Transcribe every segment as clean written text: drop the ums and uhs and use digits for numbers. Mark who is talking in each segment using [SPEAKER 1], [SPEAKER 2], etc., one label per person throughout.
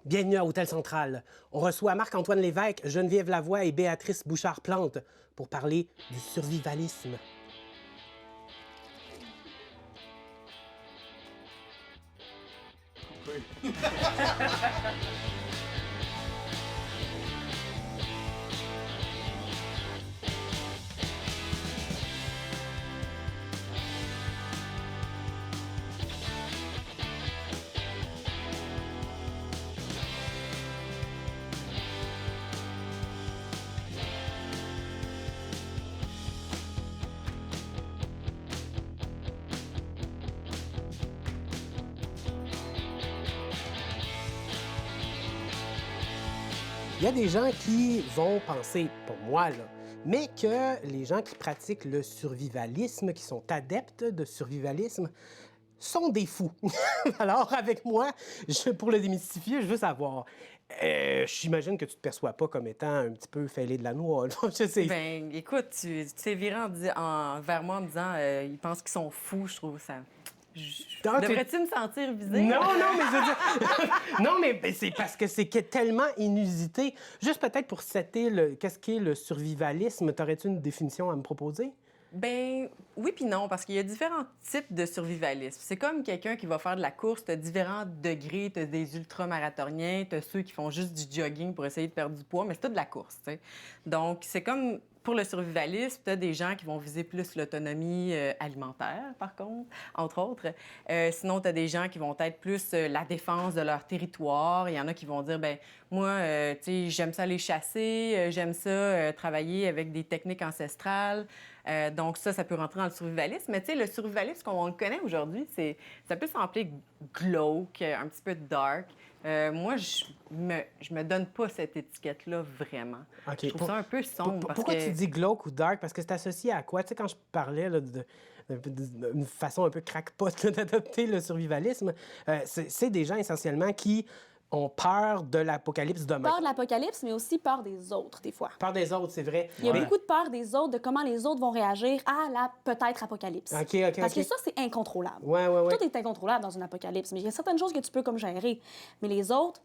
[SPEAKER 1] Bienvenue à Hôtel Central. On reçoit Marc-Antoine Lévesque, Geneviève Lavoie et Béatrice Bouchard-Plante pour parler du survivalisme.
[SPEAKER 2] Oui.
[SPEAKER 1] Il y a des gens qui vont penser, pas moi là, mais que les gens qui pratiquent le survivalisme, qui sont adeptes de survivalisme, sont des fous. Alors, avec moi, pour le démystifier, je veux savoir, j'imagine que tu te perçois pas comme étant un petit peu fêlé de la noix. Là. Je sais.
[SPEAKER 3] Ben, écoute, tu t'es viré vers moi en me disant ils pensent qu'ils sont fous, je trouve ça. Devrais-tu me sentir visée?
[SPEAKER 1] Non, mais je veux dire... non, mais c'est parce que c'est tellement inusité. Juste peut-être pour setter qu'est-ce qu'est le survivalisme, t'aurais-tu une définition à me proposer?
[SPEAKER 3] Ben oui puis non, parce qu'il y a différents types de survivalisme. C'est comme quelqu'un qui va faire de la course, tu as différents degrés, tu as des ultramarathoniens, tu as ceux qui font juste du jogging pour essayer de perdre du poids, mais c'est tout de la course, tu sais. Donc, c'est comme pour le survivalisme, tu as des gens qui vont viser plus l'autonomie alimentaire, par contre, entre autres. Sinon, tu as des gens qui vont être plus la défense de leur territoire. Il y en a qui vont dire, ben moi, tu sais, j'aime ça aller chasser, j'aime ça travailler avec des techniques ancestrales. Donc ça peut rentrer dans le survivalisme. Mais tu sais, le survivalisme, comme on le connaît aujourd'hui, ça peut s'appeler glauque, un petit peu dark. Moi, je me donne pas cette étiquette-là vraiment.
[SPEAKER 1] Okay.
[SPEAKER 3] Je trouve ça un peu sombre.
[SPEAKER 1] Pourquoi tu dis glauque ou dark? Parce que c'est associé à quoi? Tu sais, quand je parlais d'une façon un peu crackpot d'adopter le survivalisme, c'est des gens essentiellement qui ont peur de l'apocalypse demain.
[SPEAKER 4] Peur de l'apocalypse, mais aussi peur des autres, des fois.
[SPEAKER 1] Peur des autres, c'est vrai.
[SPEAKER 4] Il y a beaucoup de peur des autres, de comment les autres vont réagir à la peut-être apocalypse. Parce que ça, c'est incontrôlable.
[SPEAKER 1] Ouais.
[SPEAKER 4] Tout est incontrôlable dans une apocalypse, mais il y a certaines choses que tu peux comme gérer. Mais les autres...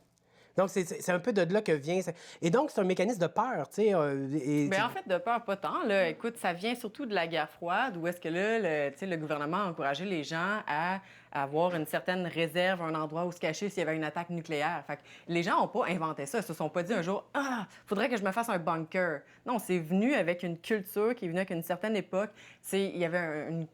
[SPEAKER 1] Donc, c'est un peu de là que vient... Et donc, c'est un mécanisme de peur, tu sais.
[SPEAKER 3] Bien, en fait, de peur, pas tant. Là. Écoute, ça vient surtout de la guerre froide, où est-ce que là, le gouvernement a encouragé les gens à avoir une certaine réserve, un endroit où se cacher s'il y avait une attaque nucléaire. Fait que les gens n'ont pas inventé ça. Ils se sont pas dit un jour « Ah, faudrait que je me fasse un bunker ». Non, c'est venu avec une culture qui est venue avec une certaine époque. Il y avait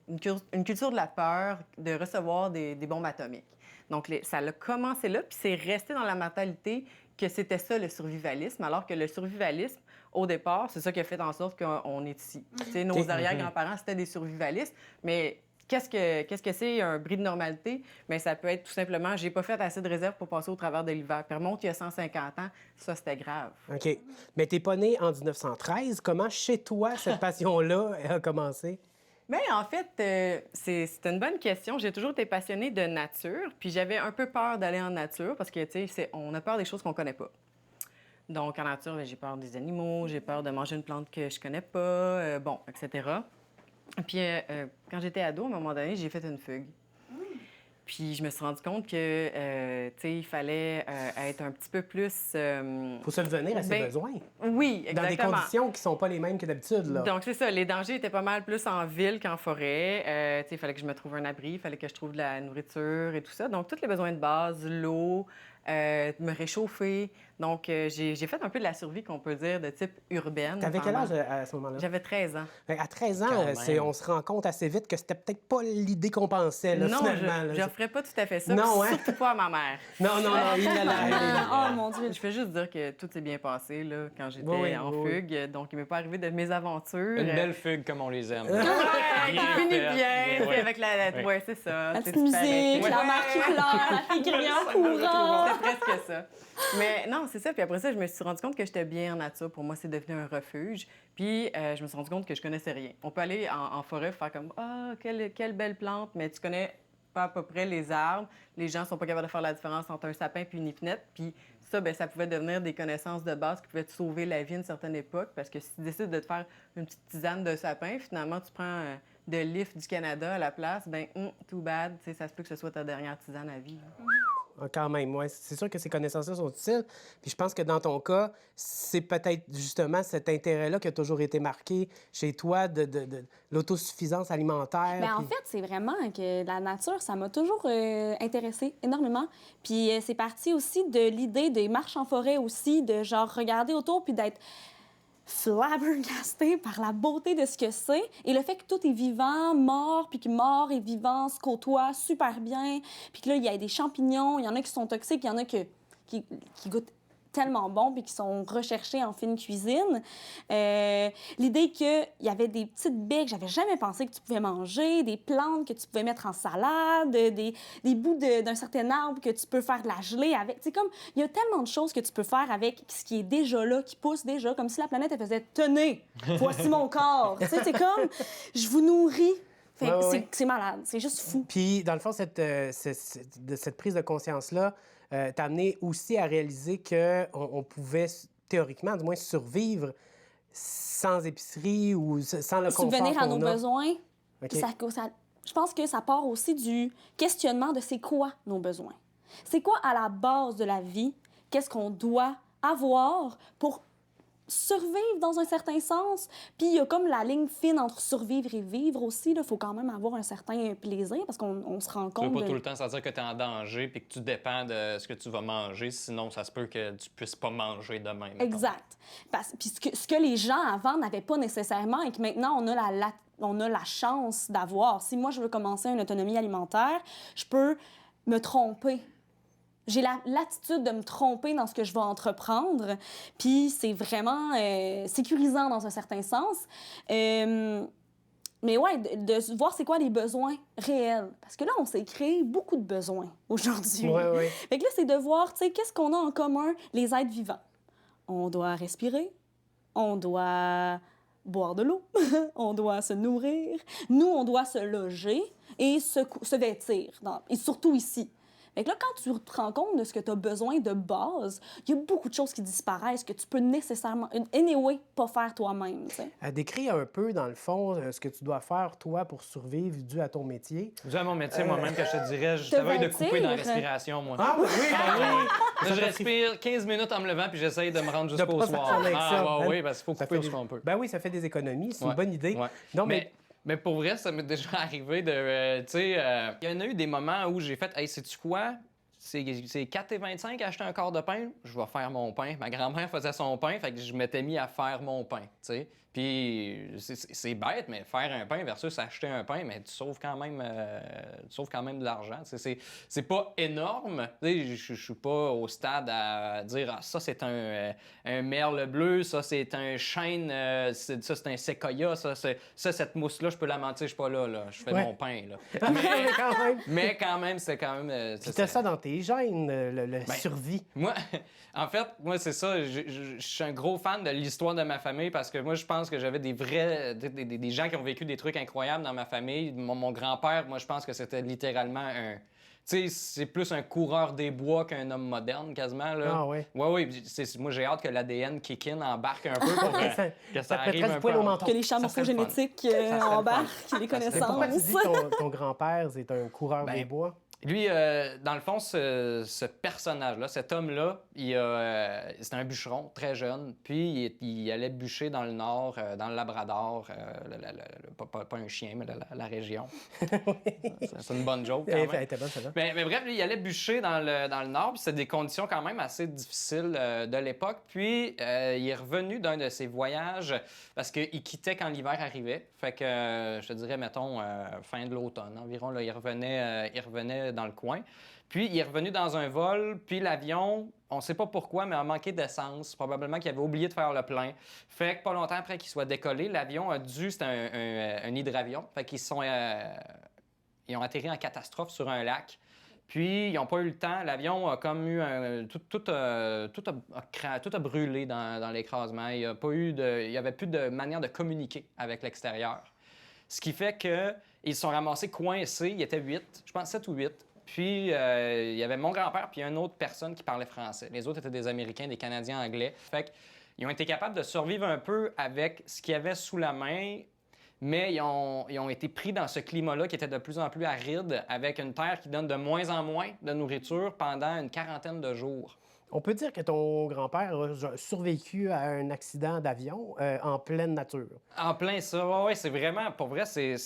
[SPEAKER 3] une culture de la peur, de recevoir des bombes atomiques. Donc, ça a commencé là, puis c'est resté dans la mentalité que c'était ça, le survivalisme, alors que le survivalisme, au départ, c'est ça qui a fait en sorte qu'on est ici. Tu sais, nos arrière-grands-parents, c'était des survivalistes, mais qu'est-ce que c'est un bris de normalité? Bien, ça peut être tout simplement, j'ai pas fait assez de réserve pour passer au travers de l'hiver. Puis remonte, il y a 150 ans, ça, c'était grave.
[SPEAKER 1] OK. Mais t'es pas né en 1913. Comment, chez toi, cette passion-là a commencé?
[SPEAKER 3] Bien, en fait, c'est une bonne question. J'ai toujours été passionnée de nature, puis j'avais un peu peur d'aller en nature parce que, tu sais, on a peur des choses qu'on connaît pas. Donc, en nature, j'ai peur des animaux, j'ai peur de manger une plante que je connais pas, bon, etc. Puis, quand j'étais ado, à un moment donné, j'ai fait une fugue. Puis je me suis rendu compte que, tu sais, il fallait être un petit peu plus...
[SPEAKER 1] Faut subvenir à ses besoins.
[SPEAKER 3] Oui, exactement.
[SPEAKER 1] Dans des conditions qui sont pas les mêmes que d'habitude, là.
[SPEAKER 3] Donc, c'est ça. Les dangers étaient pas mal plus en ville qu'en forêt. Tu sais, il fallait que je me trouve un abri, il fallait que je trouve de la nourriture et tout ça. Donc, tous les besoins de base, l'eau, me réchauffer. Donc, j'ai fait un peu de la survie, qu'on peut dire, de type urbaine.
[SPEAKER 1] T'avais quel âge à ce moment-là?
[SPEAKER 3] J'avais 13 ans.
[SPEAKER 1] À 13 ans, on se rend compte assez vite que c'était peut-être pas l'idée qu'on pensait, là,
[SPEAKER 3] non,
[SPEAKER 1] finalement.
[SPEAKER 3] Je ne ferais pas tout à fait ça.
[SPEAKER 1] Non, hein?
[SPEAKER 3] Surtout pas à ma mère.
[SPEAKER 1] Non, il a l'air.
[SPEAKER 4] Oh, mon Dieu!
[SPEAKER 3] Je fais juste dire que tout s'est bien passé là, quand j'étais en fugue. Donc, il m'est pas arrivé de mésaventures.
[SPEAKER 2] Une belle fugue comme on les aime.
[SPEAKER 3] Ouais, fini bien.
[SPEAKER 2] Ouais.
[SPEAKER 3] Puis avec ouais, c'est ça.
[SPEAKER 4] La petite musique, la mère qui pleure, la fille qui revient en courant.
[SPEAKER 3] C'était presque ça. Mais non, c'est ça. Puis après ça, je me suis rendu compte que j'étais bien en nature. Pour moi, c'est devenu un refuge. Puis je me suis rendu compte que je connaissais rien. On peut aller en forêt faire comme « Ah, quelle belle plante », mais tu connais pas à peu près les arbres. Les gens sont pas capables de faire la différence entre un sapin puis une épinette. Puis ça, bien, ça pouvait devenir des connaissances de base qui pouvaient te sauver la vie à une certaine époque. Parce que si tu décides de te faire une petite tisane de sapin, finalement, tu prends de l'IF du Canada à la place, bien, too bad. Tu sais, ça se peut que ce soit ta dernière tisane à vie.
[SPEAKER 1] quand même, ouais. C'est sûr que ces connaissances-là sont utiles. Puis je pense que dans ton cas, c'est peut-être justement cet intérêt-là qui a toujours été marqué chez toi de l'autosuffisance alimentaire.
[SPEAKER 4] Bien, en fait, c'est vraiment que la nature, ça m'a toujours intéressée énormément. Puis c'est parti aussi de l'idée des marches en forêt aussi, de genre regarder autour puis d'être flabbergasté par la beauté de ce que c'est et le fait que tout est vivant, mort, puis que mort et vivant se côtoient super bien, puis que là, il y a des champignons, il y en a qui sont toxiques, il y en a qui goûtent tellement bon puis qui sont recherchés en fine cuisine. L'idée qu'il y avait des petites baies que j'avais jamais pensé que tu pouvais manger, des plantes que tu pouvais mettre en salade, des bouts d'un certain arbre que tu peux faire de la gelée avec. C'est comme, il y a tellement de choses que tu peux faire avec ce qui est déjà là, qui pousse déjà, comme si la planète, elle faisait « Tenez, voici mon corps! » Tu sais, c'est comme, je vous nourris. C'est malade, c'est juste fou.
[SPEAKER 1] Puis, dans le fond, cette prise de conscience-là t'a amené aussi à réaliser qu'on pouvait, théoriquement, du moins, survivre sans épicerie ou sans le confort
[SPEAKER 4] subvenir à nos
[SPEAKER 1] qu'on a.
[SPEAKER 4] besoins.
[SPEAKER 1] Okay.
[SPEAKER 4] Je pense que ça part aussi du questionnement de c'est quoi nos besoins. C'est quoi, à la base de la vie, qu'est-ce qu'on doit avoir pour survivre dans un certain sens. Puis il y a comme la ligne fine entre survivre et vivre aussi. Il faut quand même avoir un certain plaisir parce qu'on se rend compte.
[SPEAKER 2] Tu veux pas tout le temps sentir que tu es en danger puis que tu dépends de ce que tu vas manger, sinon ça se peut que tu puisses pas manger demain. Mettons.
[SPEAKER 4] Exact. Puis ce que les gens avant n'avaient pas nécessairement et que maintenant on a la chance d'avoir. Si moi je veux commencer une autonomie alimentaire, je peux me tromper. J'ai l'attitude de me tromper dans ce que je vais entreprendre, puis c'est vraiment sécurisant dans un certain sens. Mais ouais, de voir c'est quoi les besoins réels. Parce que là, on s'est créé beaucoup de besoins aujourd'hui.
[SPEAKER 1] Oui.
[SPEAKER 4] Fait que là, c'est de voir, tu sais, qu'est-ce qu'on a en commun, les êtres vivants. On doit respirer, on doit boire de l'eau, on doit se nourrir, nous, on doit se loger et se vêtir, et surtout ici. Fait que là, quand tu te rends compte de ce que tu as besoin de base, il y a beaucoup de choses qui disparaissent que tu peux nécessairement, anyway, pas faire toi-même.
[SPEAKER 1] Décris un peu, dans le fond, ce que tu dois faire, toi, pour survivre dû à ton métier.
[SPEAKER 2] Dû à mon métier, moi-même, que je te dirais, je t'avais de couper dans la respiration, moi.
[SPEAKER 1] Ah oui, oui!
[SPEAKER 2] Je respire 15 minutes en me levant, puis j'essaye de me rendre jusqu'au soir. Oui, parce qu'il faut couper ce qu'on peut.
[SPEAKER 1] Ben oui, ça fait des économies, c'est une bonne idée.
[SPEAKER 2] Ouais.
[SPEAKER 1] Non,
[SPEAKER 2] mais pour vrai, ça m'est déjà arrivé de... tu sais, il y en a eu des moments où j'ai fait « Hey, sais-tu quoi? C'est 4,25 acheter un quart de pain, je vais faire mon pain. » Ma grand-mère faisait son pain, fait que je m'étais mis à faire mon pain, tu sais. Puis c'est bête, mais faire un pain versus acheter un pain, mais tu sauves quand même de l'argent. C'est pas énorme. Je suis pas au stade à dire ça c'est un merle bleu, ça c'est un chêne, ça c'est un séquoia, cette mousse-là, je peux la mentir, je suis pas là. Je fais mon pain. Là. Mais quand même, c'est quand même...
[SPEAKER 1] Puis t'as ça dans tes gènes, le survie.
[SPEAKER 2] Moi, en fait, c'est ça. Je suis un gros fan de l'histoire de ma famille parce que moi, je pense que j'avais des gens qui ont vécu des trucs incroyables dans ma famille. Mon grand-père, moi, je pense que c'était littéralement un... Tu sais, c'est plus un coureur des bois qu'un homme moderne, quasiment. Là.
[SPEAKER 1] Ah oui?
[SPEAKER 2] Oui. Moi, j'ai hâte que l'ADN kick in, embarque un peu pour que ça arrive un peu.
[SPEAKER 4] Que les champs morphogénétiques embarquent, les connaissances.
[SPEAKER 1] Pourquoi tu dis que ton grand-père, c'est un coureur des bois?
[SPEAKER 2] Lui, dans le fond, ce personnage-là, cet homme-là, c'était un bûcheron très jeune, puis il allait bûcher dans le nord, dans le Labrador, pas un chien, mais la région. C'est une bonne joke, quand même.
[SPEAKER 1] Elle était bonne, celle-là.
[SPEAKER 2] Mais bref, lui, il allait bûcher dans le nord, puis c'était des conditions quand même assez difficiles de l'époque. Puis il est revenu d'un de ses voyages parce qu'il quittait quand l'hiver arrivait. Fait que, je te dirais, mettons, fin de l'automne environ, là, il revenait dans le coin. Puis, il est revenu dans un vol, puis l'avion, on ne sait pas pourquoi, mais a manqué d'essence. Probablement qu'il avait oublié de faire le plein. Fait que pas longtemps après qu'il soit décollé, l'avion a dû... C'était un hydravion. Fait qu'ils ils ont atterri en catastrophe sur un lac. Puis, ils n'ont pas eu le temps. L'avion a comme eu tout a brûlé dans l'écrasement. Il n'y avait plus de manière de communiquer avec l'extérieur. Ce qui fait qu'ils se sont ramassés coincés. Il y était 8, je pense 7 ou 8. Puis, il y avait mon grand-père puis une autre personne qui parlait français. Les autres étaient des Américains, des Canadiens anglais. Fait qu'ils ont été capables de survivre un peu avec ce qu'il y avait sous la main, mais ils ont été pris dans ce climat-là qui était de plus en plus aride, avec une terre qui donne de moins en moins de nourriture pendant une quarantaine de jours.
[SPEAKER 1] On peut dire que ton grand-père a survécu à un accident d'avion en pleine nature.
[SPEAKER 2] En plein ça, ouais, c'est vraiment, pour vrai, c'est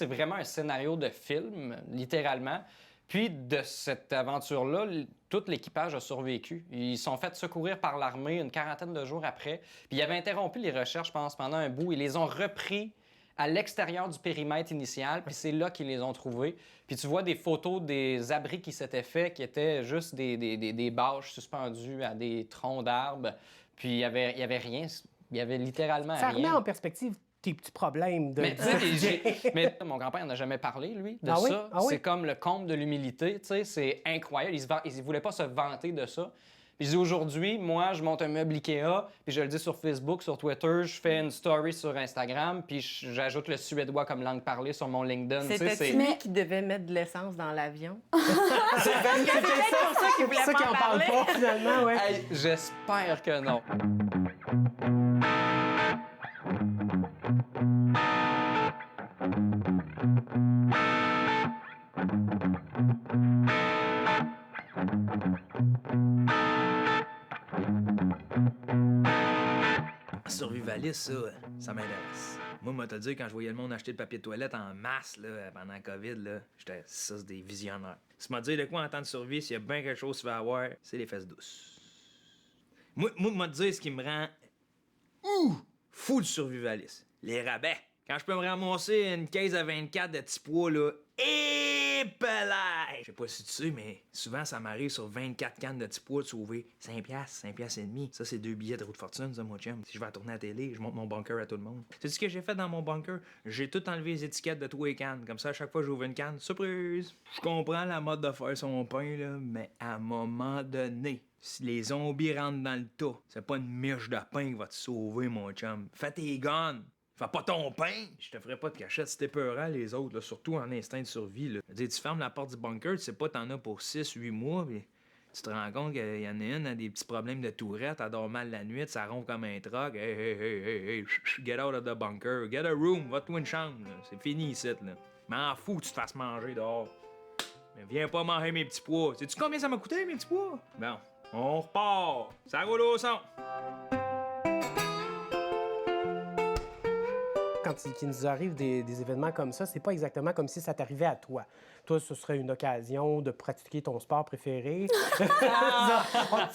[SPEAKER 2] vraiment un scénario de film, littéralement. Puis de cette aventure-là, tout l'équipage a survécu. Ils sont fait secourir par l'armée une quarantaine de jours après. Puis ils avaient interrompu les recherches, je pense, pendant un bout. Ils les ont repris à l'extérieur du périmètre initial, puis c'est là qu'ils les ont trouvés. Puis tu vois des photos des abris qui s'étaient faits, qui étaient juste des bâches suspendues à des troncs d'arbres. Puis il y avait rien. Il y avait littéralement
[SPEAKER 1] Ça
[SPEAKER 2] rien.
[SPEAKER 1] remet en perspective tes petits problèmes de...
[SPEAKER 2] Mais, tu sais, mais mon grand-père n'en a jamais parlé, lui, de
[SPEAKER 1] Ah oui?
[SPEAKER 2] ça.
[SPEAKER 1] Ah oui?
[SPEAKER 2] C'est comme le comble de l'humilité, tu sais, c'est incroyable. Il voulait pas se vanter de ça. Puis je dis aujourd'hui, moi, je monte un meuble Ikea, puis je le dis sur Facebook, sur Twitter, je fais une story sur Instagram, puis j'ajoute le suédois comme langue parlée sur mon LinkedIn. Tu sais,
[SPEAKER 3] C'était lui qui devait mettre de l'essence dans l'avion.
[SPEAKER 1] C'est
[SPEAKER 3] pour ça qu'il voulait
[SPEAKER 1] ça
[SPEAKER 3] pas
[SPEAKER 1] qui en parle
[SPEAKER 3] parler.
[SPEAKER 1] pas, finalement, ouais.
[SPEAKER 2] Hey, j'espère que non.
[SPEAKER 5] Survivaliste, ça m'intéresse. Moi, moi, te dire, quand je voyais le monde acheter le papier de toilette en masse là, pendant la COVID, là, j'étais ça, c'est des visionnaires. Si m'a dire de quoi en temps de survie, s'il y a bien quelque chose que tu vas avoir, c'est les fesses douces. Moi, m'a dire ce qui me rend fou de survivaliste. Les rabais. Quand je peux me ramasser une caisse à 24 de petits pois, là, et pelay! Je sais pas si tu sais, mais souvent, ça m'arrive sur 24 cannes de petits pois de sauver 5 piastres et demi. Ça, c'est 2 billets de roue de fortune, ça, mon chum. Si je vais tourner à la télé, je monte mon bunker à tout le monde. Sais-tu ce que j'ai fait dans mon bunker? J'ai tout enlevé les étiquettes de tous les cannes. Comme ça, à chaque fois que j'ouvre une canne, surprise! Je comprends la mode de faire son pain, là, mais à un moment donné, si les zombies rentrent dans le tas, c'est pas une miche de pain qui va te sauver, mon chum. Fais tes guns! Fais pas ton pain! Je te ferai pas de cachette si t'es peurant, les autres, là, surtout en instinct de survie. Là. Je veux dire, tu fermes la porte du bunker, tu sais pas t'en as pour 6-8 mois, puis tu te rends compte qu'il y en a une a des petits problèmes de tourette, elle dort mal la nuit, ça ronfle comme un troc. Hey, get out of the bunker, get a room, va-toi une chambre, là. C'est fini ici, là. M'en fous que tu te fasses manger dehors. Mais viens pas manger mes petits pois. Sais-tu combien ça m'a coûté, mes petits pois? Bon, on repart. Ça roule au son.
[SPEAKER 1] Quand il nous arrive des événements comme ça, c'est pas exactement comme si ça t'arrivait à toi. Toi, ce serait une occasion de pratiquer ton sport préféré. Oh,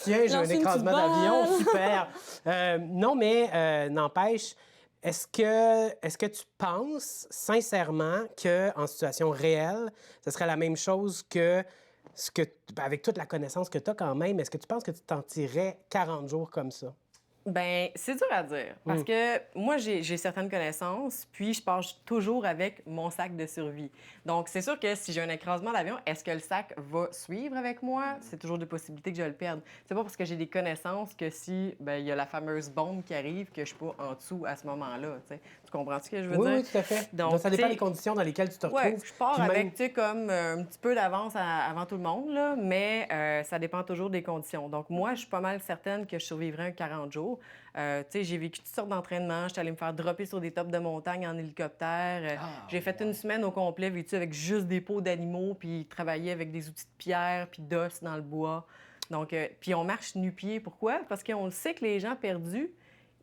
[SPEAKER 1] tiens, j'ai un
[SPEAKER 4] Lancer une
[SPEAKER 1] écrasement
[SPEAKER 4] petite
[SPEAKER 1] d'avion,
[SPEAKER 4] balle.
[SPEAKER 1] super. Non, mais n'empêche, est-ce que tu penses sincèrement qu'en situation réelle, ce serait la même chose que avec toute la connaissance que tu as quand même, est-ce que tu penses que tu t'en tirerais 40 jours comme ça?
[SPEAKER 3] Ben, c'est dur à dire. Parce que moi, j'ai certaines connaissances, puis je pars toujours avec mon sac de survie. Donc, c'est sûr que si j'ai un écrasement d'avion, est-ce que le sac va suivre avec moi? C'est toujours des possibilités que je le perde. C'est pas parce que j'ai des connaissances que si il y a la fameuse bombe qui arrive que je suis pas en dessous à ce moment-là. T'sais. Tu comprends ce que je veux dire?
[SPEAKER 1] Oui, tout à fait. Donc, ça dépend des conditions dans lesquelles tu te retrouves.
[SPEAKER 3] Oui, je pars
[SPEAKER 1] Puis même-
[SPEAKER 3] avec, tu sais, comme un petit peu d'avance avant tout le monde, là, mais ça dépend toujours des conditions. Donc, moi, je suis pas mal certaine que je survivrai un 40 jours. Tu sais, j'ai vécu toutes sortes d'entraînements. J'étais allée me faire dropper sur des tops de montagne en hélicoptère. J'ai fait une semaine au complet vécu avec juste des peaux d'animaux, puis travailler avec des outils de pierre, puis d'os dans le bois. Donc, puis on marche nu-pieds. Pourquoi? Parce qu'on le sait que les gens perdus,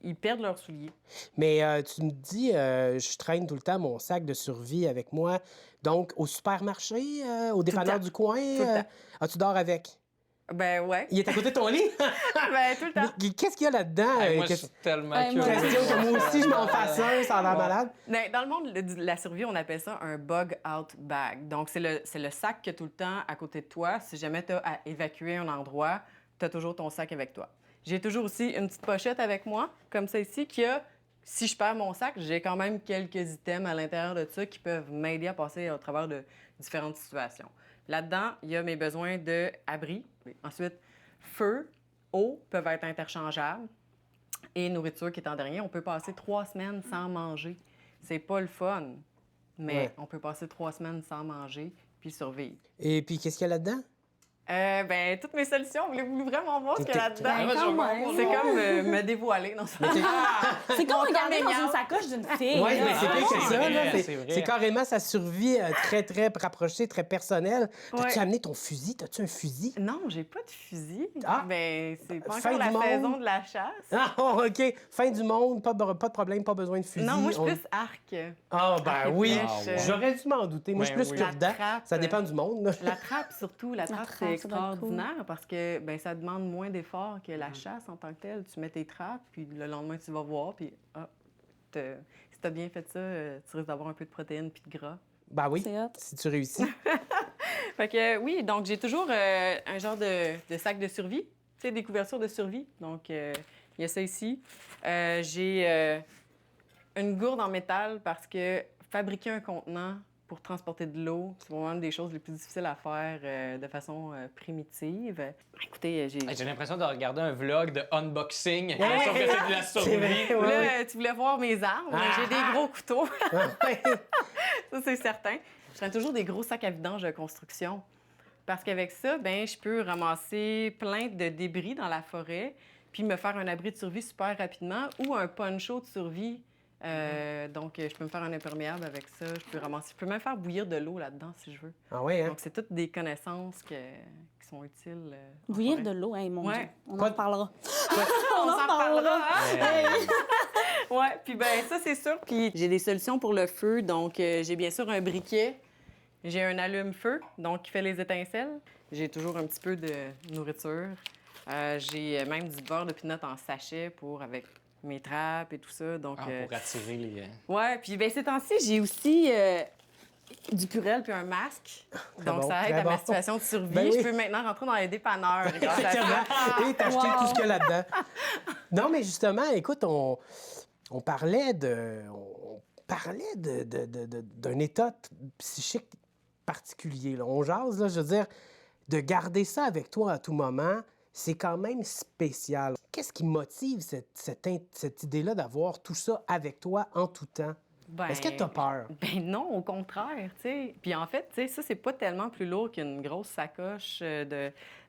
[SPEAKER 3] ils perdent leurs souliers.
[SPEAKER 1] Mais tu me dis, je traîne tout le temps mon sac de survie avec moi. Donc, au supermarché, au dépanneur
[SPEAKER 3] temps.
[SPEAKER 1] du coin,
[SPEAKER 3] Tout le temps.
[SPEAKER 1] tu dors avec?
[SPEAKER 3] Ben ouais.
[SPEAKER 1] Il est à côté de ton lit?
[SPEAKER 3] Ben tout le temps.
[SPEAKER 1] Mais qu'est-ce qu'il y a là-dedans?
[SPEAKER 2] Hey, moi, je
[SPEAKER 1] Qu'est-ce-
[SPEAKER 2] suis tellement
[SPEAKER 4] Hey, moi,
[SPEAKER 2] curieux.
[SPEAKER 1] Question que moi aussi, je m'en fasse un, ça a l'air malade.
[SPEAKER 3] Mais dans le monde de la survie, on appelle ça un bug-out bag. Donc, c'est le sac que tout le temps à côté de toi. Si jamais tu as à évacuer un endroit, tu as toujours ton sac avec toi. J'ai toujours aussi une petite pochette avec moi, comme ça ici, qui a, si je perds mon sac, j'ai quand même quelques items à l'intérieur de ça qui peuvent m'aider à passer au travers de différentes situations. Là-dedans, il y a mes besoins d'abri. Ensuite, feu, eau peuvent être interchangeables. Et nourriture qui est en dernier. On peut passer 3 semaines sans manger. C'est pas le fun, mais
[SPEAKER 1] Ouais.
[SPEAKER 3] on peut passer 3 semaines sans manger puis survivre.
[SPEAKER 1] Et puis, qu'est-ce qu'il y a là-dedans?
[SPEAKER 3] Ben, toutes mes solutions, voulez-vous vraiment voir ce qu'il y a
[SPEAKER 1] T'es-
[SPEAKER 3] là-dedans?
[SPEAKER 4] Ben, quand même.
[SPEAKER 3] C'est comme me dévoiler. Non, ça...
[SPEAKER 4] C'est comme
[SPEAKER 3] Mon
[SPEAKER 4] regarder
[SPEAKER 3] temps
[SPEAKER 4] dans
[SPEAKER 3] médian.
[SPEAKER 4] une sacoche d'une fille.
[SPEAKER 1] Oui,
[SPEAKER 4] là.
[SPEAKER 1] mais c'est
[SPEAKER 2] Ah,
[SPEAKER 1] pire que
[SPEAKER 2] c'est
[SPEAKER 1] ça.
[SPEAKER 2] vrai,
[SPEAKER 1] là.
[SPEAKER 2] c'est vrai.
[SPEAKER 1] C'est carrément sa survie très, très rapprochée, très personnelle.
[SPEAKER 3] Ouais.
[SPEAKER 1] T'as-tu amené ton fusil? T'as-tu un fusil?
[SPEAKER 3] Non, j'ai pas de fusil.
[SPEAKER 1] Ah.
[SPEAKER 3] Ben, c'est pas
[SPEAKER 1] Fin
[SPEAKER 3] encore
[SPEAKER 1] du
[SPEAKER 3] la
[SPEAKER 1] monde.
[SPEAKER 3] saison de la chasse.
[SPEAKER 1] Ah, OK. Fin du monde, pas de problème, pas besoin de fusil.
[SPEAKER 3] Non, moi, je
[SPEAKER 1] On-
[SPEAKER 3] suis plus arc.
[SPEAKER 1] Ah, ben
[SPEAKER 3] Arc et
[SPEAKER 1] oui.
[SPEAKER 3] flèche.
[SPEAKER 1] J'aurais dû m'en douter. Moi, je suis
[SPEAKER 2] Ben
[SPEAKER 1] plus
[SPEAKER 2] oui.
[SPEAKER 1] cure-dent.
[SPEAKER 3] La trappe.
[SPEAKER 1] Ça dépend du monde. là.
[SPEAKER 3] La trappe, surtout. La trappe,
[SPEAKER 4] trappe,
[SPEAKER 3] c'est
[SPEAKER 4] ça doit être
[SPEAKER 3] extraordinaire parce que ben, ça demande moins d'efforts que la chasse en tant que telle. Tu mets tes trappes, puis le lendemain, tu vas voir, puis si tu as bien fait ça, tu risques d'avoir un peu de protéines puis de gras.
[SPEAKER 1] Ben oui,
[SPEAKER 4] C'est hot.
[SPEAKER 1] si tu réussis.
[SPEAKER 3] Fait que oui, donc j'ai toujours un genre de sac de survie, tu sais, des couvertures de survie. Donc, il y a ça ici. J'ai une gourde en métal parce que fabriquer un contenant pour transporter de l'eau, c'est vraiment une des choses les plus difficiles à faire de façon primitive. Écoutez,
[SPEAKER 2] J'ai l'impression de regarder un vlog de unboxing,
[SPEAKER 1] Ouais.
[SPEAKER 2] sauf que c'est de la
[SPEAKER 1] C'est
[SPEAKER 2] survie.
[SPEAKER 1] vrai, ouais,
[SPEAKER 3] Là, tu voulais voir mes armes.
[SPEAKER 1] Ah.
[SPEAKER 3] J'ai des gros couteaux.
[SPEAKER 1] ouais.
[SPEAKER 3] Ça, c'est certain. Je traîne toujours des gros sacs à vidange de construction. Parce qu'avec ça, ben, je peux ramasser plein de débris dans la forêt, puis me faire un abri de survie super rapidement ou un poncho de survie. Donc, je peux me faire un imperméable avec ça. Je peux même faire bouillir de l'eau là-dedans si je veux.
[SPEAKER 1] Ah oui, hein?
[SPEAKER 3] Donc, c'est toutes des connaissances qui sont utiles. en
[SPEAKER 4] Bouillir
[SPEAKER 3] forêt.
[SPEAKER 4] de l'eau, hey, mon
[SPEAKER 3] Ouais.
[SPEAKER 4] Dieu. On
[SPEAKER 1] Quoi
[SPEAKER 4] en parlera.
[SPEAKER 3] On s'en parlera. Hein?
[SPEAKER 2] Ouais.
[SPEAKER 3] Ouais, puis ben ça, c'est sûr. Puis j'ai des solutions pour le feu. Donc, j'ai bien sûr un briquet. J'ai un allume-feu, donc qui fait les étincelles. J'ai toujours un petit peu de nourriture. J'ai même du beurre de pinot en sachet avec mes trappes et tout ça. Donc,
[SPEAKER 2] Ah, pour attirer les...
[SPEAKER 3] ouais, puis ben ces temps-ci, j'ai aussi du purel puis un masque. Donc,
[SPEAKER 1] bon,
[SPEAKER 3] ça aide
[SPEAKER 1] très
[SPEAKER 3] à ma
[SPEAKER 1] bon.
[SPEAKER 3] situation de survie.
[SPEAKER 1] Ben oui.
[SPEAKER 3] Je peux maintenant rentrer dans les dépanneurs grâce à ça.
[SPEAKER 1] Effectivement. Et t'acheter
[SPEAKER 4] Wow.
[SPEAKER 1] tout ce qu'il y a là-dedans. Non, mais justement, écoute, on parlait d'un état psychique particulier. Là. On jase, là, je veux dire, de garder ça avec toi à tout moment, c'est quand même spécial. Qu'est-ce qui motive cette idée-là d'avoir tout ça avec toi en tout temps?
[SPEAKER 3] Ben,
[SPEAKER 1] Est-ce que tu as peur?
[SPEAKER 3] Ben non, au contraire, tu sais. Puis en fait, tu sais, ça, c'est pas tellement plus lourd qu'une grosse sacoche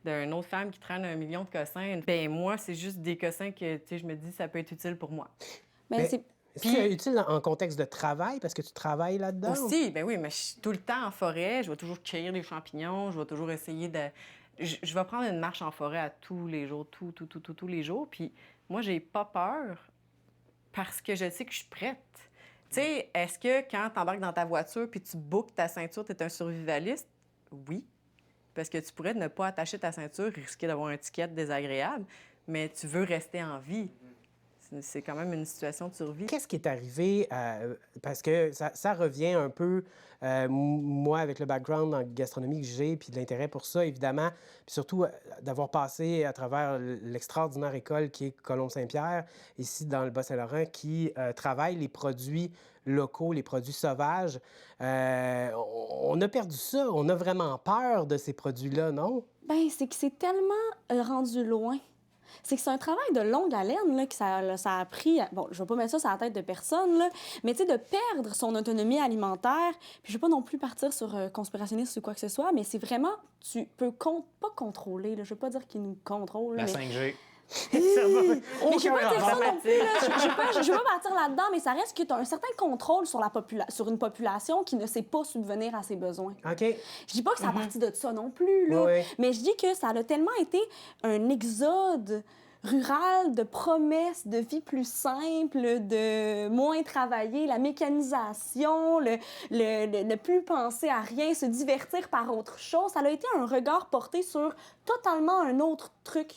[SPEAKER 3] d'une autre femme qui traîne 1 million de cossins. Ben moi, c'est juste des cossins que, tu sais, je me dis, ça peut être utile pour moi.
[SPEAKER 4] Mais
[SPEAKER 1] Mais-
[SPEAKER 4] c'est
[SPEAKER 1] Est-ce que c'est utile en contexte de travail, parce que tu travailles là-dedans?
[SPEAKER 3] Aussi, ben oui, mais je suis tout le temps en forêt, je vais toujours cueillir des champignons, je vais toujours essayer de... Je vais prendre une marche en forêt à tous les jours, tous les jours. Puis moi, j'ai pas peur parce que je sais que je suis prête. Tu sais, est-ce que quand tu embarques dans ta voiture puis tu boucles ta ceinture, tu es un survivaliste? Oui. Parce que tu pourrais ne pas attacher ta ceinture, risquer d'avoir un ticket désagréable, mais tu veux rester en vie. C'est quand même une situation de survie.
[SPEAKER 1] Qu'est-ce qui est arrivé? Parce que ça revient un peu, moi, avec le background en gastronomie que j'ai, puis de l'intérêt pour ça, évidemment, puis surtout d'avoir passé à travers l'extraordinaire école qui est Colombe-Saint-Pierre, ici dans le Bas-Saint-Laurent, qui travaille les produits locaux, les produits sauvages. On a perdu ça. On a vraiment peur de ces produits-là, non?
[SPEAKER 4] ben, c'est que c'est tellement rendu loin. C'est que c'est un travail de longue haleine là, que ça a pris... Bon, je ne vais pas mettre ça sur la tête de personne, là, mais tu sais, de perdre son autonomie alimentaire, puis je ne veux pas non plus partir sur conspirationniste ou quoi que ce soit, mais c'est vraiment... Tu peux pas contrôler, là, je ne veux pas dire qu'il nous contrôle,
[SPEAKER 2] La
[SPEAKER 4] mais...
[SPEAKER 2] 5G.
[SPEAKER 4] Mais je ne veux pas dire ça
[SPEAKER 3] rapport.
[SPEAKER 4] non plus, là. Je veux pas partir là-dedans, mais ça reste que tu as un certain contrôle sur, sur une population qui ne sait pas subvenir à ses besoins.
[SPEAKER 1] OK.
[SPEAKER 4] Je dis pas que ça a parti de ça non plus, là.
[SPEAKER 1] Oui.
[SPEAKER 4] Mais je dis que ça a tellement été un exode rural de promesses de vie plus simple, de moins travailler, la mécanisation, le ne plus penser à rien, se divertir par autre chose. Ça a été un regard porté sur totalement un autre truc.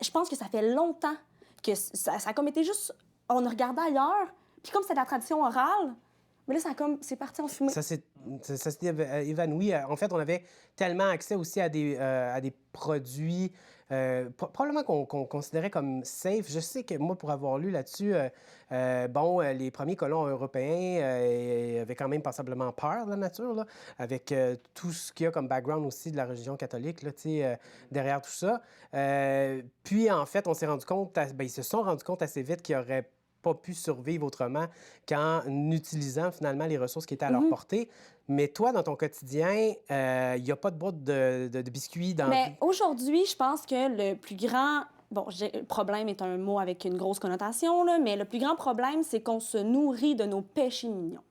[SPEAKER 4] Je pense que ça fait longtemps que ça a comme été juste... On a regardé ailleurs, puis comme c'est de la tradition orale, mais là, c'est parti en fumée.
[SPEAKER 1] Ça s'est évanoui. En fait, on avait tellement accès aussi à des produits probablement qu'on considérait comme safe. Je sais que moi, pour avoir lu là-dessus, les premiers colons européens avaient quand même passablement peur de la nature, là, avec tout ce qu'il y a comme background aussi de la religion catholique là, derrière tout ça. Puis, en fait, on s'est rendu compte, ils se sont rendus compte assez vite qu'il y aurait pas pu survivre autrement qu'en utilisant finalement les ressources qui étaient à leur portée. Mais toi, dans ton quotidien, il n'y a pas de boîte de biscuits dans...
[SPEAKER 4] Mais aujourd'hui, je pense que le plus grand... Bon, problème est un mot avec une grosse connotation, là, mais le plus grand problème, c'est qu'on se nourrit de nos péchés mignons.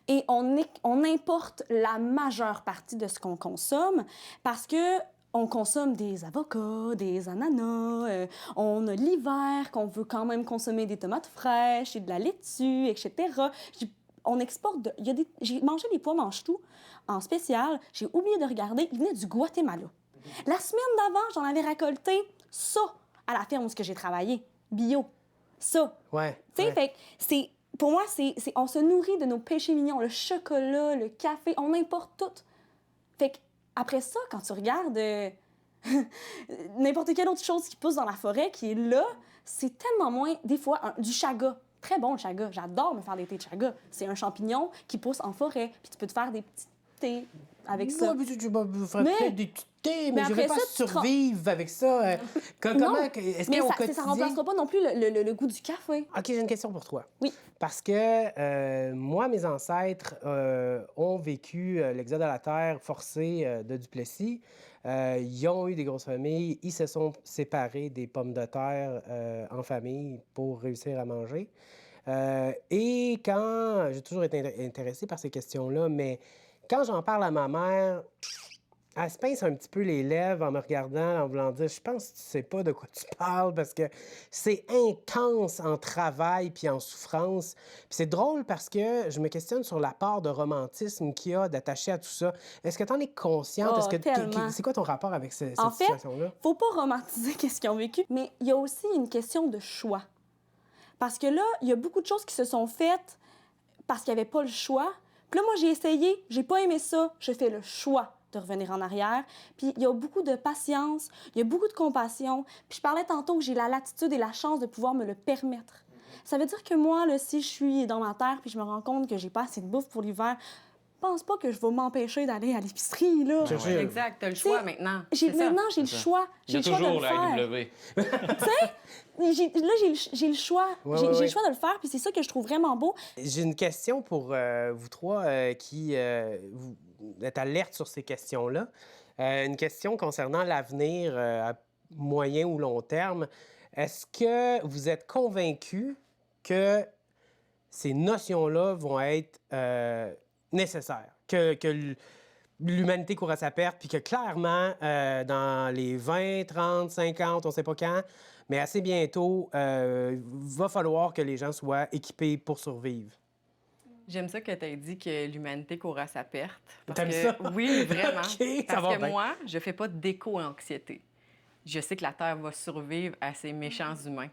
[SPEAKER 4] Et on importe la majeure partie de ce qu'on consomme parce que on consomme des avocats, des ananas, on a l'hiver qu'on veut quand même consommer des tomates fraîches et de la laitue, etc. On exporte... J'ai mangé des pois mange-tout en spécial. J'ai oublié de regarder. Ils venaient du Guatemala. La semaine d'avant, j'en avais récolté ça à la ferme où j'ai travaillé. Bio. Ça.
[SPEAKER 1] Ouais.
[SPEAKER 4] Tu sais,
[SPEAKER 1] ouais.
[SPEAKER 4] fait que c'est... Pour moi, on se nourrit de nos péchés mignons. Le chocolat, le café, on importe tout. Fait que après ça, quand tu regardes n'importe quelle autre chose qui pousse dans la forêt, qui est là, c'est tellement moins, des fois, du chaga. Très bon, le chaga. J'adore me faire des thés de chaga. C'est un champignon qui pousse en forêt. Puis tu peux te faire des petits thés avec ça.
[SPEAKER 1] Ouais, mais tu vas faire
[SPEAKER 4] Mais-
[SPEAKER 1] des petits thés,
[SPEAKER 4] mais
[SPEAKER 1] mais je vais
[SPEAKER 4] après
[SPEAKER 1] pas
[SPEAKER 4] ça, tu te
[SPEAKER 1] survivre avec ça.
[SPEAKER 4] Non,
[SPEAKER 1] Comment... Est-ce
[SPEAKER 4] mais
[SPEAKER 1] qu'au
[SPEAKER 4] ça
[SPEAKER 1] quotidien...
[SPEAKER 4] remplacera pas non plus le goût du café.
[SPEAKER 1] OK, j'ai une question pour toi.
[SPEAKER 4] Oui.
[SPEAKER 1] Parce que moi, mes ancêtres ont vécu l'exode à la terre forcé de Duplessis. Ils ont eu des grosses familles. Ils se sont séparés des pommes de terre en famille pour réussir à manger. Et quand... J'ai toujours été intéressé par ces questions-là, mais quand j'en parle à ma mère... Elle se pince un petit peu les lèvres en me regardant, en voulant dire « Je pense que tu sais pas de quoi tu parles parce que c'est intense en travail puis en souffrance. » Puis c'est drôle parce que je me questionne sur la part de romantisme qu'il y a d'attaché à tout ça. Est-ce que tu en es consciente?
[SPEAKER 4] Oh,
[SPEAKER 1] Est-ce que
[SPEAKER 4] tellement.
[SPEAKER 1] c'est quoi ton rapport avec cette
[SPEAKER 4] En fait,
[SPEAKER 1] situation-là?
[SPEAKER 4] faut pas romantiser qu'est-ce qu'ils ont vécu, mais il y a aussi une question de choix. Parce que là, il y a beaucoup de choses qui se sont faites parce qu'il n'y avait pas le choix. Puis là, moi, j'ai essayé, j'ai pas aimé ça, je fais le choix de revenir en arrière. Puis il y a beaucoup de patience, il y a beaucoup de compassion. Puis je parlais tantôt que j'ai la latitude et la chance de pouvoir me le permettre. Ça veut dire que moi, là, si je suis dans ma terre puis je me rends compte que j'ai pas assez de bouffe pour l'hiver, pense pas que je vais m'empêcher d'aller à l'épicerie, là.
[SPEAKER 1] Je- je-
[SPEAKER 3] Exact, t'as le choix maintenant.
[SPEAKER 4] J'ai,
[SPEAKER 3] C'est ça.
[SPEAKER 4] maintenant, j'ai le
[SPEAKER 2] ça.
[SPEAKER 4] choix.
[SPEAKER 2] Il y
[SPEAKER 4] J'ai
[SPEAKER 2] a
[SPEAKER 4] le choix de
[SPEAKER 2] toujours
[SPEAKER 4] le
[SPEAKER 2] la
[SPEAKER 4] faire.
[SPEAKER 2] AEW.
[SPEAKER 4] J'ai le choix.
[SPEAKER 1] Ouais,
[SPEAKER 4] j'ai
[SPEAKER 1] ouais,
[SPEAKER 4] j'ai
[SPEAKER 1] ouais.
[SPEAKER 4] le choix de le faire, puis c'est ça que je trouve vraiment beau.
[SPEAKER 1] J'ai une question pour vous trois qui vous êtes alerte sur ces questions-là. Une question concernant l'avenir à moyen ou long terme. Est-ce que vous êtes convaincu que ces notions-là vont être nécessaires? Que l'humanité court à sa perte, puis que clairement, dans les 20, 30, 50, on ne sait pas quand, mais assez bientôt, va falloir que les gens soient équipés pour survivre.
[SPEAKER 3] J'aime ça que tu aies dit que l'humanité court à sa perte. Parce
[SPEAKER 1] T'aimes
[SPEAKER 3] que,
[SPEAKER 1] ça?
[SPEAKER 3] Oui, vraiment.
[SPEAKER 1] OK, ça
[SPEAKER 3] parce
[SPEAKER 1] va
[SPEAKER 3] que
[SPEAKER 1] bien.
[SPEAKER 3] moi, je fais pas d'éco-anxiété. Je sais que la Terre va survivre à ces méchants humains.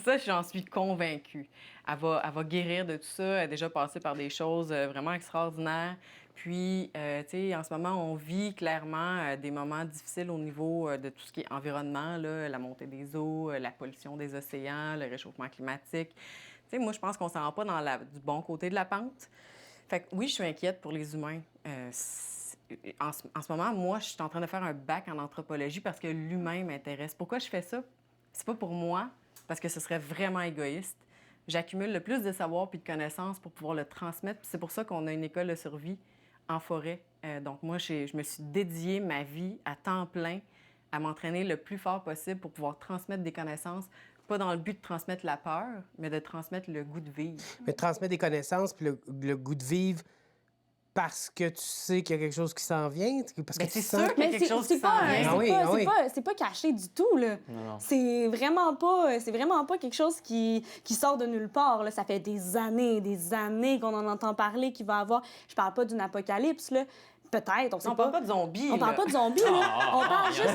[SPEAKER 3] Ça, j'en suis convaincue. Elle va guérir de tout ça. Elle a déjà passé par des choses vraiment extraordinaires. Puis, tu sais, en ce moment, on vit clairement des moments difficiles au niveau de tout ce qui est environnement, là, la montée des eaux, la pollution des océans, le réchauffement climatique. Tu sais, moi, je pense qu'on s'en rend pas du bon côté de la pente. Fait que oui, je suis inquiète pour les humains. En ce moment, moi, je suis en train de faire un bac en anthropologie parce que l'humain m'intéresse. Pourquoi je fais ça? C'est pas pour moi, parce que ce serait vraiment égoïste. J'accumule le plus de savoir puis de connaissances pour pouvoir le transmettre. Puis c'est pour ça qu'on a une école de survie en forêt. Donc moi, je me suis dédiée ma vie à temps plein à m'entraîner le plus fort possible pour pouvoir transmettre des connaissances, pas dans le but de transmettre la peur, mais de transmettre le goût de vivre.
[SPEAKER 1] Mais transmettre des connaissances puis le goût de vivre parce que tu sais qu'il y a quelque chose qui s'en vient? Parce que
[SPEAKER 3] Ben, c'est
[SPEAKER 1] tu sens...
[SPEAKER 3] sûr qu'il y a
[SPEAKER 4] Mais
[SPEAKER 3] quelque chose
[SPEAKER 4] c'est
[SPEAKER 3] qui s'en
[SPEAKER 4] pas,
[SPEAKER 3] vient.
[SPEAKER 4] c'est
[SPEAKER 1] Ah oui,
[SPEAKER 4] pas,
[SPEAKER 1] ah oui.
[SPEAKER 4] c'est pas caché du tout, là.
[SPEAKER 2] Non.
[SPEAKER 4] C'est vraiment pas quelque chose qui sort de nulle part, là. Ça fait des années qu'on en entend parler qu'il va y avoir... Je parle pas d'une apocalypse, là. Peut-être, on sait
[SPEAKER 3] On
[SPEAKER 4] pas.
[SPEAKER 3] parle pas de zombies.
[SPEAKER 4] On parle pas de zombies, là. On parle juste...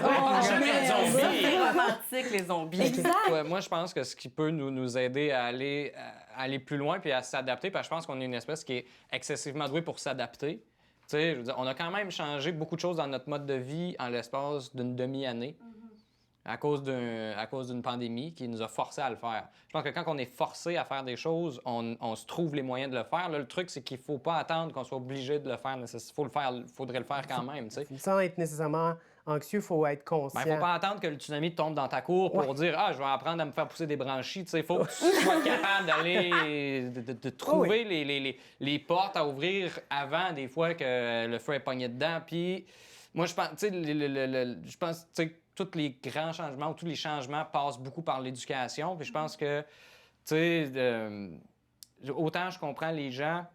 [SPEAKER 2] jamais de zombies.
[SPEAKER 3] C'est romantique, les zombies.
[SPEAKER 4] Exact.
[SPEAKER 2] Ouais, moi, je pense que ce qui peut nous aider à aller plus loin puis à s'adapter, parce que je pense qu'on est une espèce qui est excessivement douée pour s'adapter. Tu sais, je veux dire, on a quand même changé beaucoup de choses dans notre mode de vie en l'espace d'une demi-année à cause d'une pandémie qui nous a forcés à le faire. Je pense que quand on est forcé à faire des choses, on se trouve les moyens de le faire. Là, le truc, c'est qu'il faut pas attendre qu'on soit obligé de le faire. Il faudrait le faire quand même, tu sais.
[SPEAKER 1] Sans être nécessairement anxieux, il faut être conscient.
[SPEAKER 2] Ben, faut pas attendre que le tsunami tombe dans ta cour pour dire je vais apprendre à me faire pousser des branchies. Il faut que tu sois capable d'aller de trouver les portes à ouvrir avant des fois que le feu est pogné dedans. Puis moi, je pense, tu sais, je pense que tous les grands changements ou tous les changements passent beaucoup par l'éducation. Puis je pense que, tu sais, autant je comprends les gens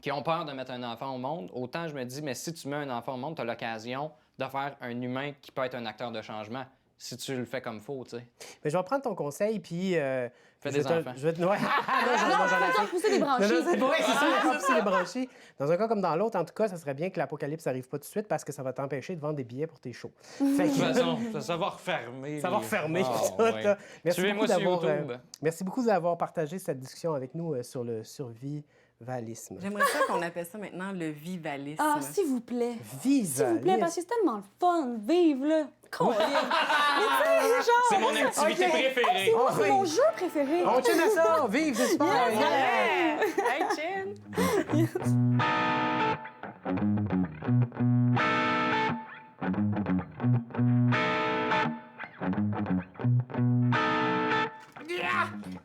[SPEAKER 2] qui ont peur de mettre un enfant au monde, autant je me dis, mais si tu mets un enfant au monde, tu as l'occasion de faire un humain qui peut être un acteur de changement, si tu le fais comme faut, tu sais.
[SPEAKER 1] Mais je vais prendre ton conseil, puis...
[SPEAKER 2] Fais des enfants.
[SPEAKER 1] Je vais te... Ouais. non, j'en ai
[SPEAKER 4] pousser des branchies.
[SPEAKER 1] Non, c'est vrai, c'est ça, il faut pousser les branchies. Dans un cas comme dans l'autre, en tout cas, ça serait bien que l'apocalypse n'arrive pas tout de suite parce que ça va t'empêcher de vendre des billets pour tes shows. Fait
[SPEAKER 2] De
[SPEAKER 1] que-
[SPEAKER 2] toute façon, ça va refermer.
[SPEAKER 1] Ça va refermer.
[SPEAKER 2] Ah,
[SPEAKER 1] tout,
[SPEAKER 2] ouais.
[SPEAKER 1] là.
[SPEAKER 2] Suivez-moi sur YouTube.
[SPEAKER 1] Merci beaucoup d'avoir partagé cette discussion avec nous sur le survivalisme.
[SPEAKER 3] J'aimerais ça qu'on appelle ça maintenant le vivalisme.
[SPEAKER 4] Ah, s'il vous plaît.
[SPEAKER 1] Vivalisme.
[SPEAKER 4] S'il vous plaît, parce que c'est tellement le fun, vivre, là. Colin. Mais tu sais, genre...
[SPEAKER 2] C'est mon activité préférée.
[SPEAKER 1] Oh,
[SPEAKER 4] C'est
[SPEAKER 1] oui.
[SPEAKER 4] mon jeu préféré.
[SPEAKER 1] On tient à ça. Vive, j'espère.
[SPEAKER 3] Yeah! Hey, Chin!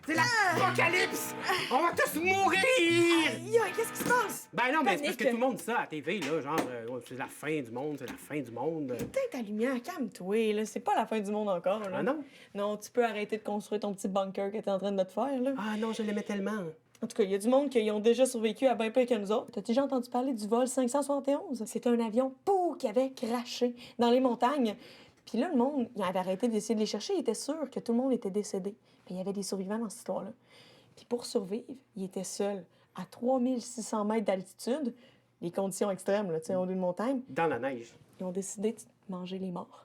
[SPEAKER 1] C'est l'apocalypse! On va tous mourir!
[SPEAKER 3] Qu'est-ce qui se passe?
[SPEAKER 1] Ben non, mais c'est parce
[SPEAKER 3] Panique.
[SPEAKER 1] que tout le monde dit ça à la TV, là, genre, ouais, c'est la fin du monde, c'est la fin du monde.
[SPEAKER 6] Éteins ta lumière, calme-toi, là. C'est pas la fin du monde encore, là.
[SPEAKER 1] Ah non?
[SPEAKER 6] Non, tu peux arrêter de construire ton petit bunker que t'es en train de te faire, là.
[SPEAKER 1] Ah non, je l'aimais tellement.
[SPEAKER 6] En tout cas, il y a du monde qui ont déjà survécu à bien pire que nous autres. T'as déjà entendu parler du vol 571? C'était un avion, qui avait craché dans les montagnes. Puis là, le monde, il avait arrêté d'essayer de les chercher. Il était sûr que tout le monde était décédé. Puis il y avait des survivants dans cette histoire-là. Puis pour survivre, il était seul, à 3600 mètres d'altitude, les conditions extrêmes, là, tu sais, en haut d'une montagne.
[SPEAKER 1] Dans la neige.
[SPEAKER 6] Ils ont décidé de manger les morts.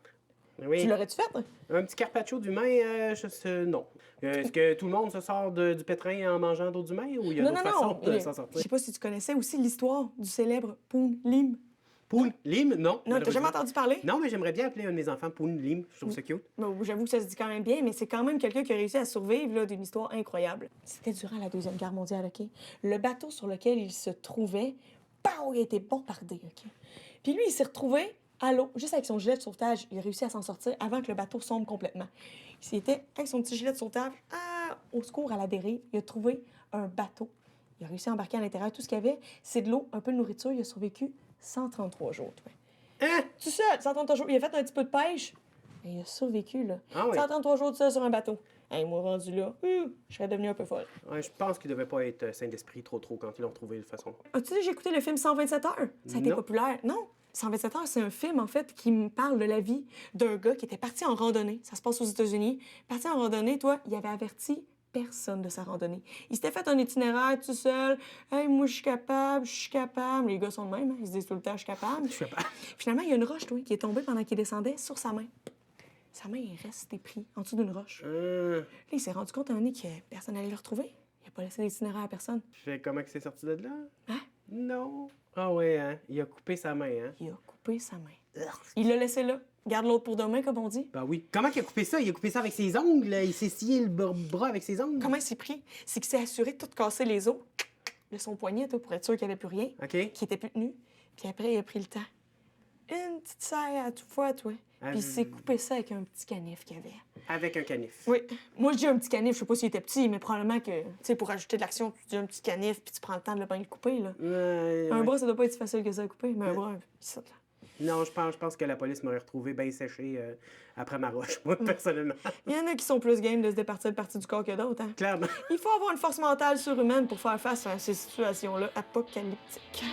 [SPEAKER 1] Oui.
[SPEAKER 6] Tu l'aurais-tu fait? Hein?
[SPEAKER 1] Un petit carpaccio d'humain, je sais, non. Est-ce que tout le monde se sort du pétrin en mangeant d'autres humains ou il y a
[SPEAKER 6] Non,
[SPEAKER 1] d'autres
[SPEAKER 6] non,
[SPEAKER 1] façons
[SPEAKER 6] non.
[SPEAKER 1] de s'en
[SPEAKER 6] Je
[SPEAKER 1] sortir?
[SPEAKER 6] sais pas si tu connaissais aussi l'histoire du célèbre Poon Lim.
[SPEAKER 1] Poun Lim? Non.
[SPEAKER 6] Non, t'as jamais
[SPEAKER 1] malheureusement.
[SPEAKER 6] entendu parler?
[SPEAKER 1] Non, mais j'aimerais bien appeler un de mes enfants Poun Lim. Je trouve ça cute.
[SPEAKER 6] Bon, j'avoue que ça se dit quand même bien, mais c'est quand même quelqu'un qui a réussi à survivre là, d'une histoire incroyable. C'était durant la Deuxième Guerre mondiale, OK? Le bateau sur lequel il se trouvait, il a été bombardé, OK? Puis lui, il s'est retrouvé à l'eau, juste avec son gilet de sauvetage. Il a réussi à s'en sortir avant que le bateau sombre complètement. Il était avec son petit gilet de sauvetage, au secours à la dérive. Il a trouvé un bateau. Il a réussi à embarquer à l'intérieur. Tout ce qu'il y avait, c'est de l'eau, un peu de nourriture. Il a survécu 133 jours, toi.
[SPEAKER 1] Hein?
[SPEAKER 6] Tout seul, 133 jours. Il a fait un petit peu de pêche. Et il a survécu, là.
[SPEAKER 1] Ah oui.
[SPEAKER 6] 133 jours tout seul sur un bateau. Hey, moi, rendu là, je serais devenue un peu folle.
[SPEAKER 1] Ouais, je pense qu'il devait pas être saint d'esprit trop quand ils l'ont retrouvé de toute façon.
[SPEAKER 6] As-tu déjà écouté le film 127 heures? Ça a été
[SPEAKER 1] Non.
[SPEAKER 6] populaire. Non. 127 heures, c'est un film, en fait, qui me parle de la vie d'un gars qui était parti en randonnée. Ça se passe aux États-Unis. Parti en randonnée, toi, il avait averti personne de sa randonnée. Il s'était fait un itinéraire tout seul. Hey, moi, je suis capable, je suis capable. Les gars sont de même, hein? Ils se disent tout le temps, je suis capable.
[SPEAKER 1] Je sais pas.
[SPEAKER 6] Finalement, il y a une roche, toi, qui est tombée pendant qu'il descendait sur sa main. Sa main est restée prise en dessous d'une roche. Là, il s'est rendu compte à un moment donné que personne n'allait le retrouver. Il n'a pas laissé d'itinéraire à personne.
[SPEAKER 1] Fait comment il s'est sorti de là?
[SPEAKER 6] Hein?
[SPEAKER 1] Non. Ah ouais, hein? Il a coupé sa main, hein?
[SPEAKER 6] Il a coupé sa main. Il l'a laissé là. Garde l'autre pour demain, comme on dit.
[SPEAKER 1] Ben oui. Comment il a coupé ça? Il a coupé ça avec ses ongles? Il s'est scié le bras avec ses ongles?
[SPEAKER 6] Comment il s'est pris? C'est qu'il s'est assuré de tout casser les os de son poignet, toi, pour être sûr qu'il n'y avait plus rien,
[SPEAKER 1] OK.
[SPEAKER 6] qu'il n'était plus tenu. Puis après, il a pris le temps. Une petite serre à toute fois, toi. Puis il s'est coupé ça avec un petit canif qu'il avait.
[SPEAKER 1] Avec un canif.
[SPEAKER 6] Oui. Moi, je dis un petit canif. Je sais pas s'il était petit, mais probablement que, tu sais, pour ajouter de l'action, tu dis un petit canif, puis tu prends le temps de le bien le couper, là. Un
[SPEAKER 1] Ouais.
[SPEAKER 6] bras, ça doit pas être si facile que ça à couper, mais un bras, il saute, là.
[SPEAKER 1] Non, je pense que la police m'aurait retrouvé bien séché après ma roche, moi, personnellement.
[SPEAKER 6] Il y en a qui sont plus game de se départir de partie du corps que d'autres, hein.
[SPEAKER 1] Clairement.
[SPEAKER 6] Il faut avoir une force mentale surhumaine pour faire face à ces situations-là apocalyptiques.